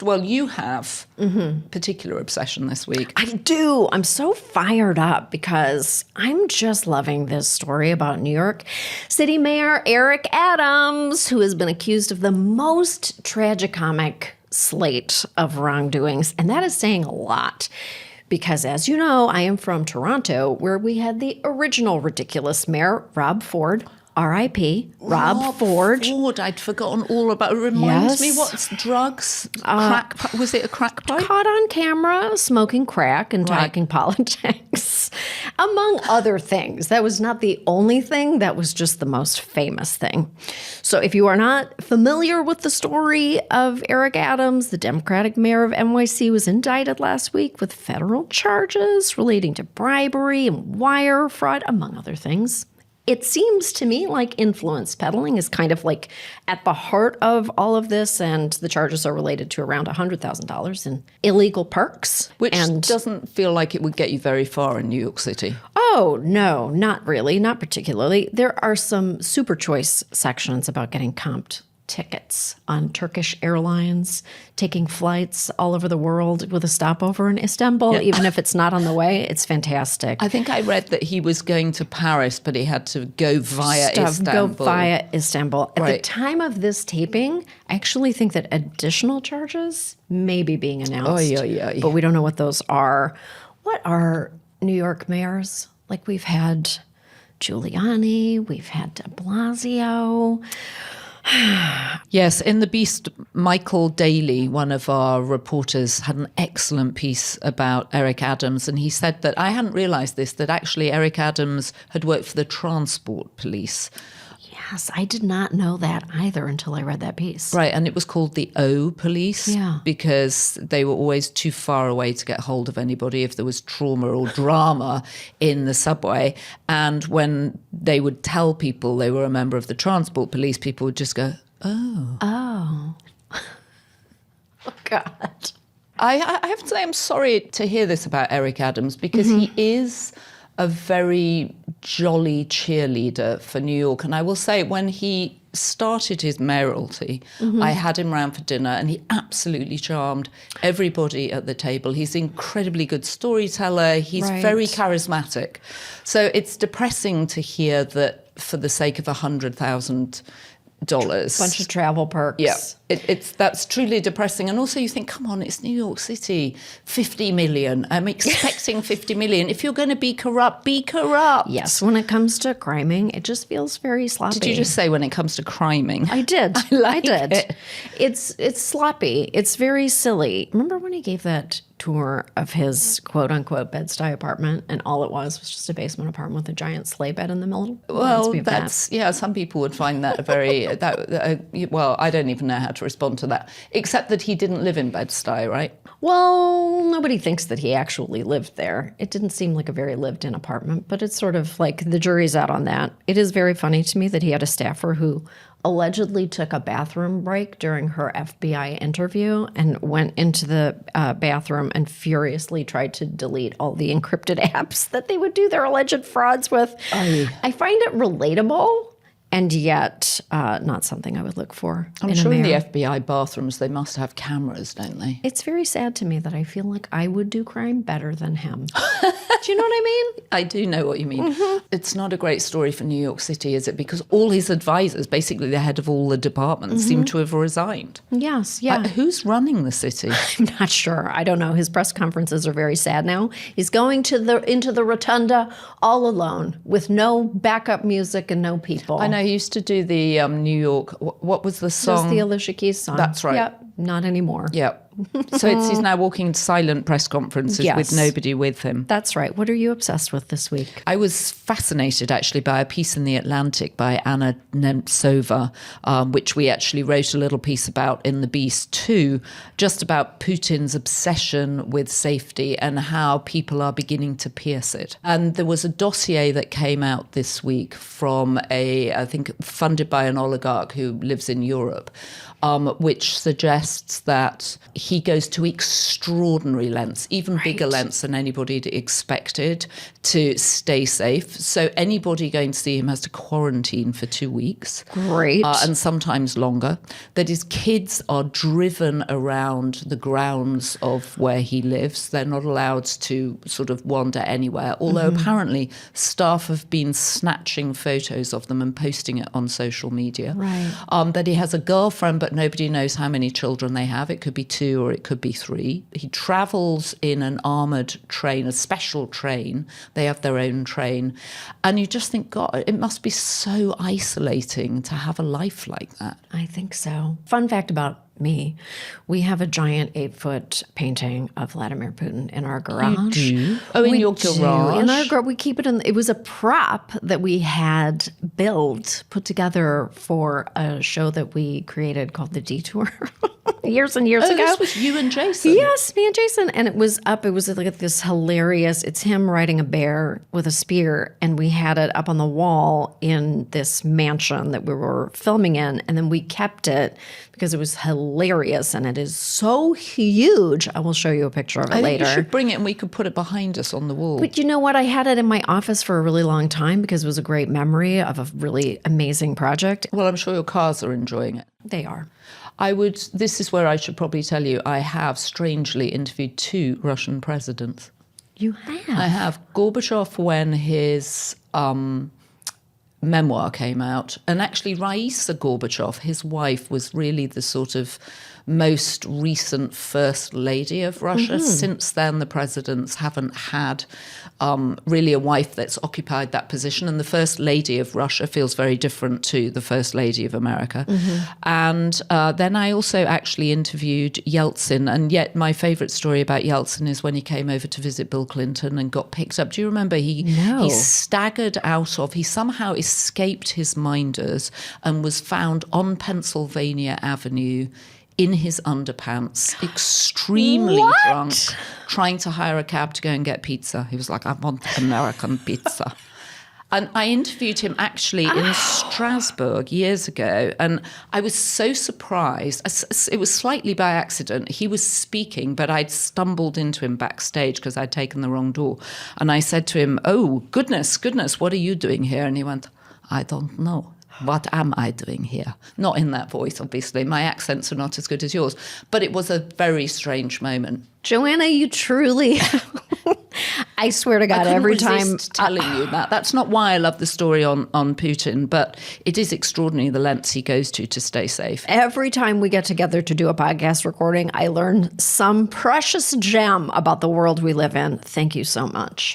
Well, you have particular obsession this week. I do. I'm so fired up because I'm just loving this story about New York City Mayor Eric Adams, who has been accused of the most tragicomic slate of wrongdoings. And that is saying a lot. Because as you know, I am from Toronto, where we had the original ridiculous mayor, Rob Ford. R.I.P. Rob Ford. I'd forgotten all about it. Reminds me, what's drugs? Crack? Was it a crack pipe? Caught on camera smoking crack and talking politics, among other things. That was not the only thing. That was just the most famous thing. So if you are not familiar with the story of Eric Adams, the Democratic mayor of NYC was indicted last week with federal charges relating to bribery and wire fraud, among other things. It seems to me like influence peddling is kind of like at the heart of all of this, and the charges are related to around $100,000 in illegal perks. Which doesn't feel like it would get you very far in New York City. Oh, no, not really, not particularly. There are some super choice sections about getting comped tickets on Turkish Airlines, taking flights all over the world with a stopover in Istanbul, even if it's not on the way. It's fantastic. I think I read that he was going to Paris, but he had to go via Istanbul. Go via Istanbul. At the time of this taping, I actually think that additional charges may be being announced. But we don't know what those are. What are New York mayors? Like, we've had Giuliani, we've had de Blasio. Yes, in the Beast, Michael Daly, one of our reporters, had an excellent piece about Eric Adams, and he said that, I hadn't realised this, that actually Eric Adams had worked for the transport police. Yes, I did not know that either until I read that piece. Right, and it was called the O Police because they were always too far away to get hold of anybody if there was trauma or drama in the subway. And when they would tell people they were a member of the transport police, people would just go, oh. Oh. Oh, God. I have to say I'm sorry to hear this about Eric Adams because he is a very jolly cheerleader for New York. And I will say, when he started his mayoralty, I had him round for dinner and he absolutely charmed everybody at the table. He's an incredibly good storyteller. He's very charismatic. So it's depressing to hear that for the sake of $100,000, bunch of travel perks. Yeah, that's truly depressing. And also you think, come on, it's New York City, 50 million. I'm expecting 50 million. If you're going to be corrupt, be corrupt. Yes, when it comes to criming, it just feels very sloppy. Did you just say when it comes to criming? I did. I did. It. It's sloppy. It's very silly. Remember when he gave that tour of his quote-unquote Bed-Stuy apartment, and all it was just a basement apartment with a giant sleigh bed in the middle? Well, some people would find that a very, well, I don't even know how to respond to that, except that he didn't live in Bed-Stuy, right? Well, nobody thinks that he actually lived there. It didn't seem like a very lived-in apartment, but it's sort of like the jury's out on that. It is very funny to me that he had a staffer who allegedly took a bathroom break during her FBI interview and went into the bathroom and furiously tried to delete all the encrypted apps that they would do their alleged frauds with. I find it relatable. And yet, not something I would look for. I'm sure in the FBI bathrooms, they must have cameras, don't they? It's very sad to me that I feel like I would do crime better than him. Do you know what I mean? I do know what you mean. It's not a great story for New York City, is it? Because all his advisors, basically the head of all the departments, seem to have resigned. Yes, yeah. Who's running the city? I'm not sure. I don't know. His press conferences are very sad now. He's going into the rotunda all alone with no backup music and no people. I know. He used to do the New York, what was the song? Just the Alicia Keys song. That's right. Yep, not anymore. Yep. So he's now walking silent press conferences with nobody with him. That's right. What are you obsessed with this week? I was fascinated, actually, by a piece in The Atlantic by Anna Nemtsova, which we actually wrote a little piece about in The Beast too, just about Putin's obsession with safety and how people are beginning to pierce it. And there was a dossier that came out this week from I think funded by an oligarch who lives in Europe, which suggests that he goes to extraordinary lengths, even bigger lengths than anybody expected, to stay safe. So anybody going to see him has to quarantine for 2 weeks. Great. And sometimes longer. That his kids are driven around the grounds of where he lives. They're not allowed to sort of wander anywhere, although apparently staff have been snatching photos of them and posting it on social media. Right. That he has a girlfriend, but nobody knows how many children they have. It could be 2 or it could be 3. He travels in an armoured train, a special train. They have their own train. And you just think, God, it must be so isolating to have a life like that. I think so. Fun fact about me, we have a giant 8-foot painting of Vladimir Putin in our garage. You do? Oh, in your garage? In our garage. We keep it in. It was a prop that we had put together for a show that we created called The Detour years and years ago. This was you and Jason? Yes, me and Jason. And it was up. It was like this hilarious, it's him riding a bear with a spear. And we had it up on the wall in this mansion that we were filming in. And then we kept it because it was hilarious, and it is so huge. I will show you a picture of it later. You should bring it and we could put it behind us on the wall. But you know what? I had it in my office for a really long time because it was a great memory of a really amazing project. Well, I'm sure your cars are enjoying it. They are. This is where I should probably tell you, I have strangely interviewed 2 Russian presidents. You have? I have. Gorbachev, when his memoir came out, and actually Raisa Gorbachev, his wife, was really the sort of most recent first lady of Russia. Since then, the presidents haven't had really a wife that's occupied that position. And the first lady of Russia feels very different to the first lady of America. And then I also actually interviewed Yeltsin. And yet my favorite story about Yeltsin is when he came over to visit Bill Clinton and got picked up. Do you remember? He staggered out of, he somehow escaped his minders and was found on Pennsylvania Avenue in his underpants, extremely drunk, trying to hire a cab to go and get pizza. He was like, I want American pizza. And I interviewed him actually in Strasbourg years ago, and I was so surprised. It was slightly by accident. He was speaking, but I'd stumbled into him backstage because I'd taken the wrong door. And I said to him, oh, goodness, what are you doing here? And he went, I don't know. What am I doing here? Not in that voice, obviously. My accents are not as good as yours. But it was a very strange moment. Joanna, you truly... I swear to God, every time telling you that. That's not why I love the story on Putin, but it is extraordinary the lengths he goes to stay safe. Every time we get together to do a podcast recording, I learn some precious gem about the world we live in. Thank you so much.